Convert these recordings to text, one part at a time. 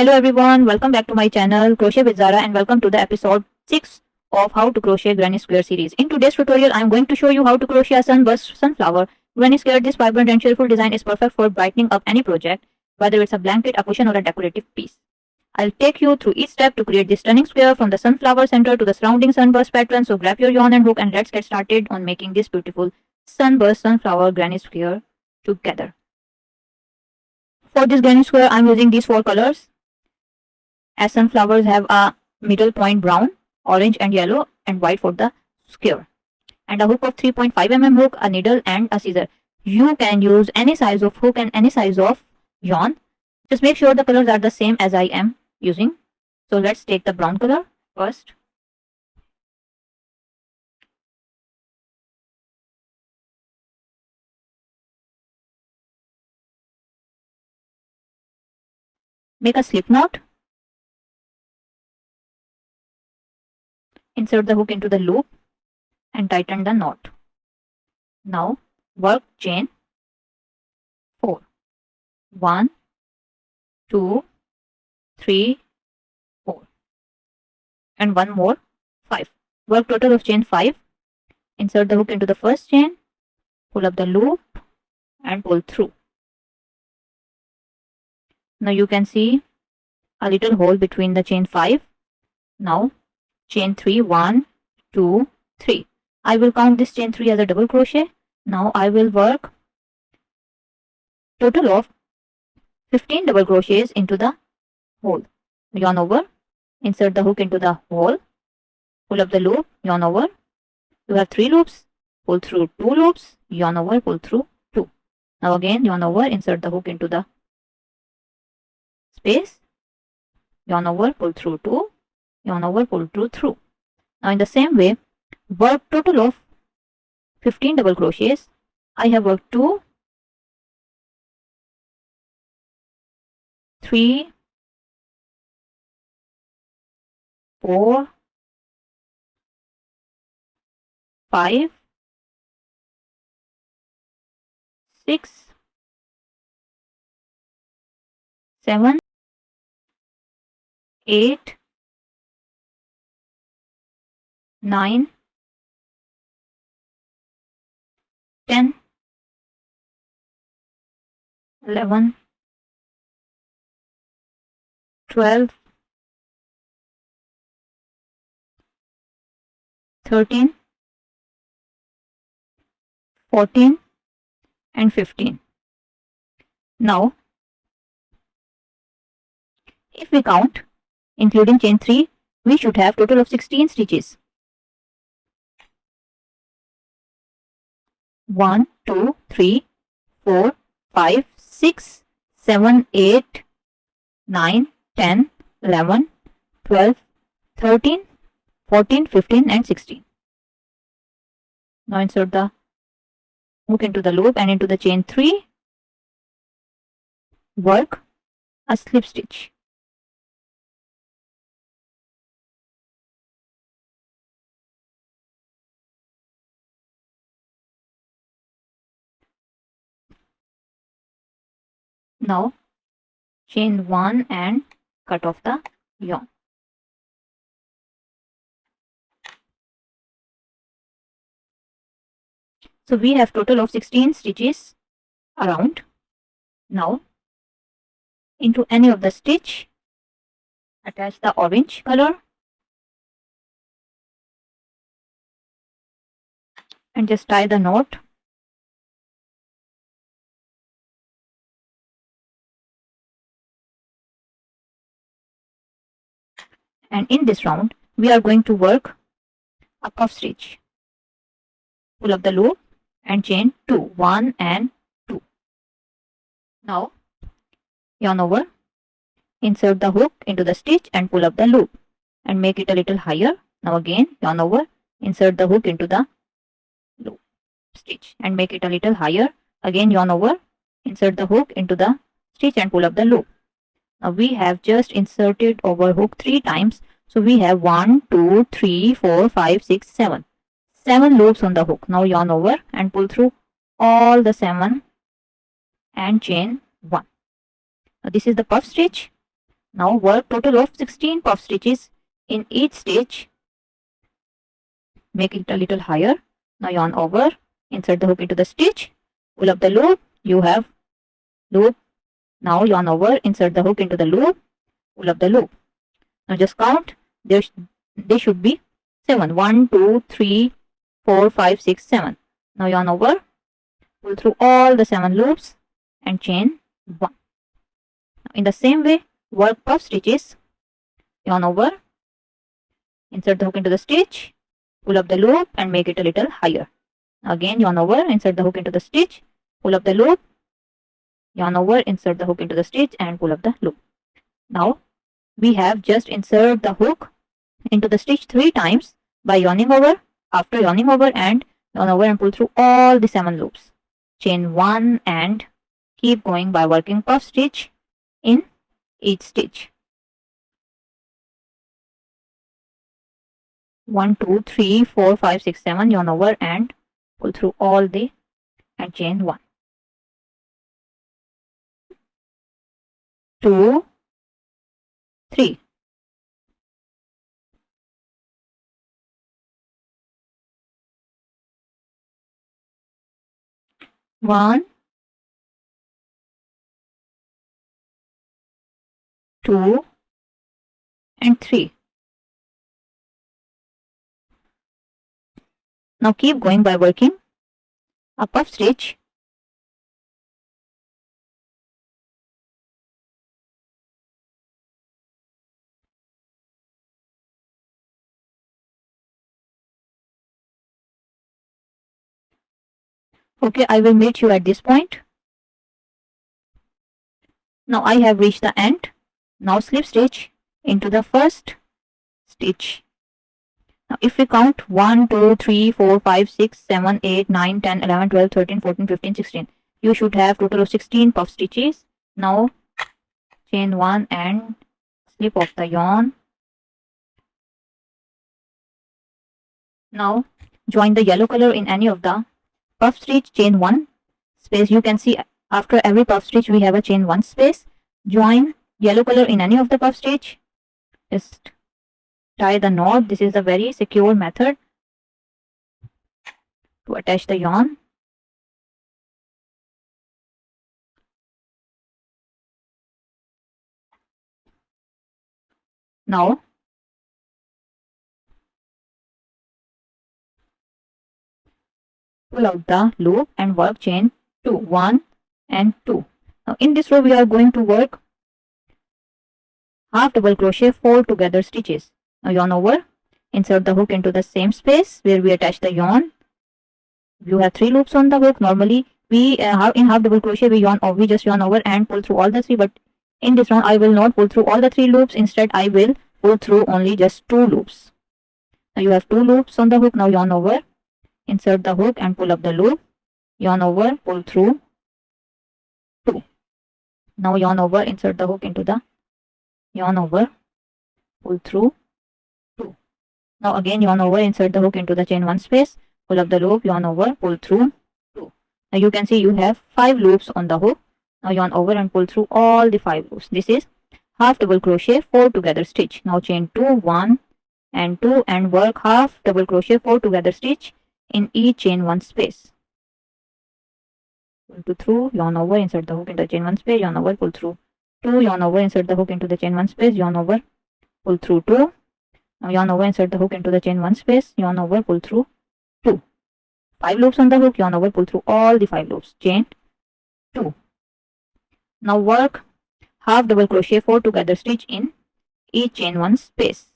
Hello everyone, welcome back to my channel Crochet with Zara and welcome to the episode 6 of how to crochet granny square series. In today's tutorial, I am going to show you how to crochet a sunburst sunflower granny square. This vibrant and cheerful design is perfect for brightening up any project, whether it's a blanket, a cushion or a decorative piece. I'll take you through each step to create this stunning square from the sunflower center to the surrounding sunburst pattern. So grab your yarn and hook and let's get started on making this beautiful sunburst sunflower granny square together. For this granny square, I'm using these 4 colors, as sunflowers have a middle point brown, orange and yellow and white for the square, and a hook of 3.5 mm hook, a needle and a scissor. You can use any size of hook and any size of yarn. Just make sure the colors are the same as I am using. So let's take the brown color first. Make a slip knot. Insert the hook into the loop and tighten the knot. Now work chain 4. 1, 2, 3, 4 and one more 5. Work total of chain 5. Insert the hook into the first chain, pull up the loop and pull through. Now you can see a little hole between the chain 5. Now chain 3, 1, 2, 3. I will count this chain 3 as a double crochet. Now I will work total of 15 double crochets into the hole. Yarn over, insert the hook into the hole, pull up the loop, yarn over. You have 3 loops, pull through 2 loops, yarn over, pull through 2. Now again yarn over, insert the hook into the space, yarn over, pull through 2, yarn over, pull through. Now in the same way, work total of 15 double crochets. I have worked 2, 3, 4, 5, 6, 7, 8, 9, 10, 11, 12, 13, 14 and 15. Now if we count including chain 3, we should have total of 16 stitches. 1, 2, 3, 4, 5, 6, 7, 8, 9, 10, 11, 12, 13, 14, 15 and 16. Now insert the hook into the loop and into the chain 3. Work a slip stitch. Now chain 1 and cut off the yarn. So we have total of 16 stitches around. Now into any of the stitch, attach the orange color and just tie the knot. And in this round, we are going to work a puff stitch. Pull up the loop and chain 2, 1 and 2. Now yarn over, insert the hook into the stitch and pull up the loop and make it a little higher. Now again yarn over, insert the hook into the loop stitch and make it a little higher. Again yarn over, insert the hook into the stitch and pull up the loop. Now we have just inserted over hook 3 times. So we have 1, 2, 3, 4, 5, 6, 7. 7 loops on the hook. Now yarn over and pull through all the 7 and chain 1. Now this is the puff stitch. Now work total of 16 puff stitches in each stitch. Make it a little higher. Now yarn over, insert the hook into the stitch, pull up the loop, you have loop. Now yarn over, insert the hook into the loop, pull up the loop. Now just count. They should be 7. 1, 2, 3, 4, 5, 6, 7. Now yarn over, pull through all the 7 loops and chain 1. In the same way, work puff stitches. Yarn over, insert the hook into the stitch, pull up the loop and make it a little higher. Again yarn over, insert the hook into the stitch, pull up the loop, yarn over, insert the hook into the stitch and pull up the loop. Now we have just insert the hook into the stitch 3 times by yarning over. After yarning over and yarn over and pull through all the 7 loops. Chain 1 and keep going by working puff stitch in each stitch. 1, 2, 3, 4, 5, 6, 7. Yarn over and pull through all the and chain 1. 2, 3. 1, 2 and 3. Now keep going by working a puff stitch. Okay, I will meet you at this point. Now I have reached the end. Now slip stitch into the first stitch. Now if we count 1, 2, 3, 4, 5, 6, 7, 8, 9, 10, 11, 12, 13, 14, 15, 16. You should have total of 16 puff stitches. Now chain 1 and slip off the yarn. Now join the yellow color in any of the puff stitch, chain 1 space. You can see after every puff stitch we have a chain 1 space. Join yellow color in any of the puff stitch. Just tie the knot. This is a very secure method to attach the yarn. Now pull out the loop and work chain 2, 1 and 2. Now in this row we are going to work half double crochet 4 together stitches. Now yarn over, insert the hook into the same space where we attach the yarn. You have 3 loops on the hook. Normally we in half double crochet we just yarn over and pull through all the 3, but in this round I will not pull through all the 3 loops. Instead I will pull through only just 2 loops. Now you have 2 loops on the hook. Now yarn over, insert the hook and pull up the loop, yarn over, pull through 2. Now yarn over, insert the hook into the yarn over, pull through 2. Now again yarn over, insert the hook into the chain 1 space, pull up the loop, yarn over, pull through 2. Now you can see you have 5 loops on the hook. Now yarn over and pull through all the 5 loops. This is half double crochet 4 together stitch. Now chain 2, 1 and 2 and work half double crochet 4 together stitch in each chain 1 space. Pull through, yarn over, insert the hook into the chain 1 space, yarn over, pull through 2, yarn over, insert the hook into the chain 1 space, yarn over, pull through 2. Now yarn over, insert the hook into the chain 1 space, yarn over, pull through 2. 5 loops on the hook, yarn over, pull through all the 5 loops, chain 2. Now work half double crochet 4 together stitch in each chain 1 space.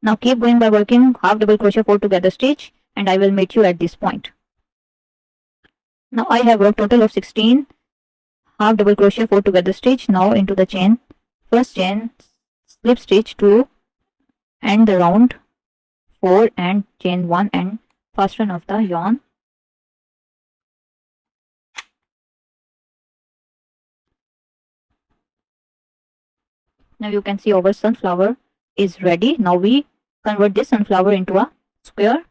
Now keep going by working half double crochet 4 together stitch and I will meet you at this point. Now I have worked total of 16 half double crochet 4 together stitch. Now into the chain, first chain slip stitch to and the round 4 and chain 1 and first run of the yarn. Now you can see our sunflower is ready. Now we convert this sunflower into a square.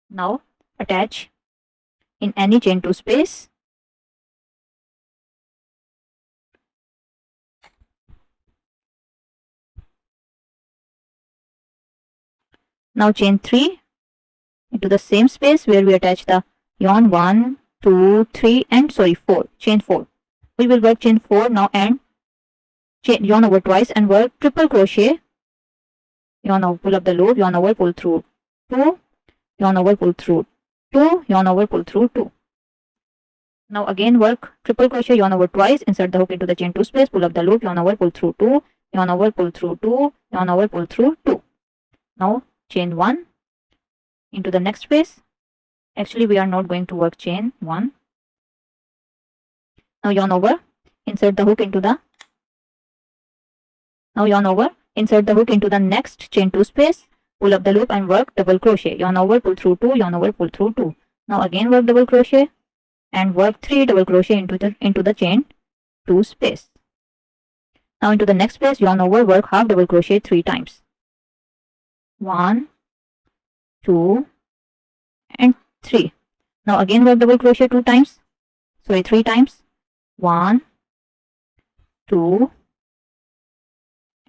Now attach in any chain 2 space. Now chain 3 into the same space where we attach the yarn 1, 2, 3 and 4. Chain 4. We will work chain 4 now and yarn over twice and work triple crochet. Yarn over, pull up the loop, yarn over, pull through 2, yarn over, pull through 2, yarn over, pull through 2. Now again work triple crochet, yarn over twice, insert the hook into the chain 2 space, pull up the loop, yarn over, pull through 2, yarn over, pull through 2, yarn over, pull through 2. Now chain 1 into the next space. Actually we are not going to work chain 1. Now yarn over, insert the hook into the next chain 2 space, pull up the loop and work double crochet, yarn over, pull through 2, yarn over, pull through 2. Now again work double crochet and work 3 double crochet into the chain 2 space. Now into the next space, yarn over, work half double crochet 3 times. 1, 2 and 3. Now again work double crochet 3 times. 1, 2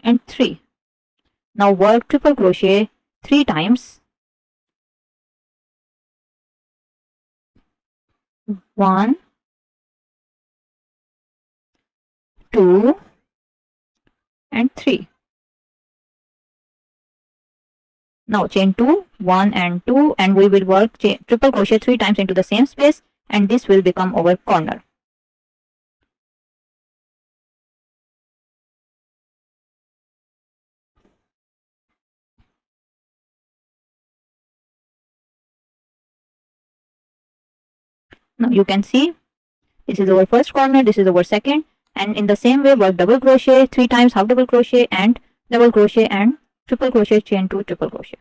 and 3. Now work triple crochet 3 times. 1, 2 and 3. Now chain 2, 1 and 2 and we will work triple crochet 3 times into the same space and this will become our corner. Now you can see this is our first corner, this is our second, and in the same way work double crochet 3 times, half double crochet and double crochet and triple crochet, chain 2, triple crochet.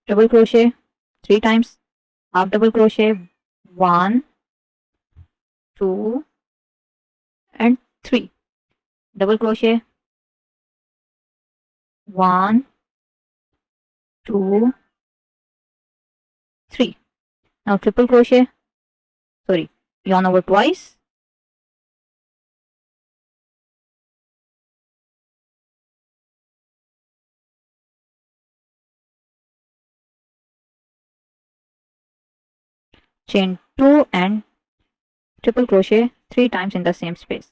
Double crochet 3 times, half double crochet 1, 2 and 3, double crochet 1, 2, 3. Now triple crochet, yarn over twice, chain 2 and triple crochet 3 times in the same space.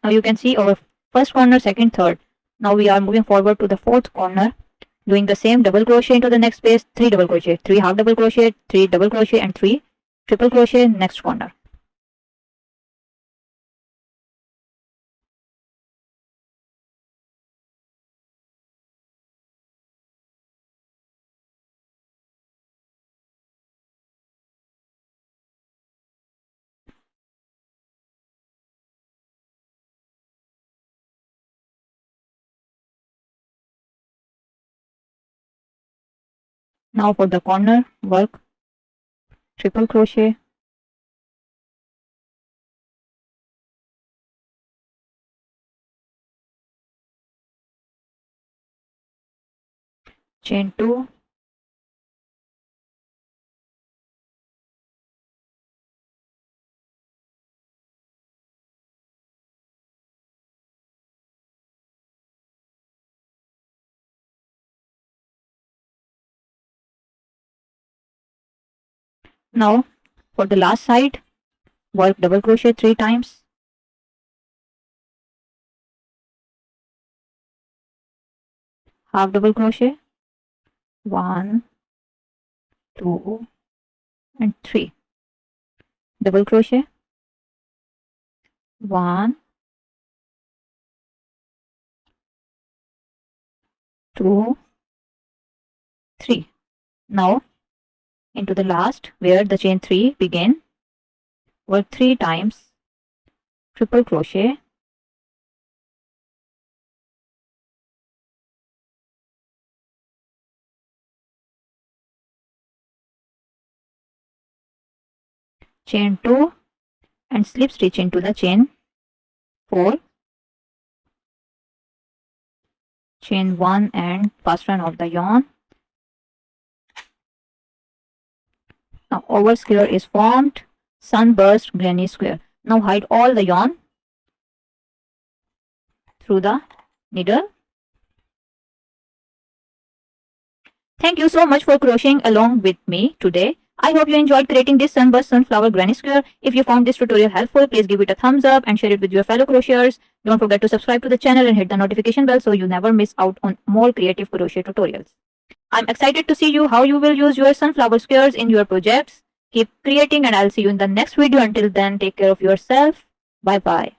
Now you can see our first corner, second, third. Now we are moving forward to the fourth corner, doing the same double crochet into the next space, 3 double crochet, 3 half double crochet, 3 double crochet and 3 triple crochet, next corner. Now for the corner, work triple crochet, chain 2, now for the last side, work double crochet 3 times, half double crochet 1, 2 and 3, double crochet 1, 2, 3. Now into the last where the chain 3 begin, work 3 times triple crochet, chain 2 and slip stitch into the chain 4, chain 1 and first run of the yarn. Now oval square is formed, sunburst granny square. Now hide all the yarn through the needle. Thank you so much for crocheting along with me today. I hope you enjoyed creating this sunburst sunflower granny square. If you found this tutorial helpful, please give it a thumbs up and share it with your fellow crocheters. Don't forget to subscribe to the channel and hit the notification bell so you never miss out on more creative crochet tutorials. I'm excited to see how you will use your sunflower squares in your projects. Keep creating and I'll see you in the next video. Until then, take care of yourself. Bye bye.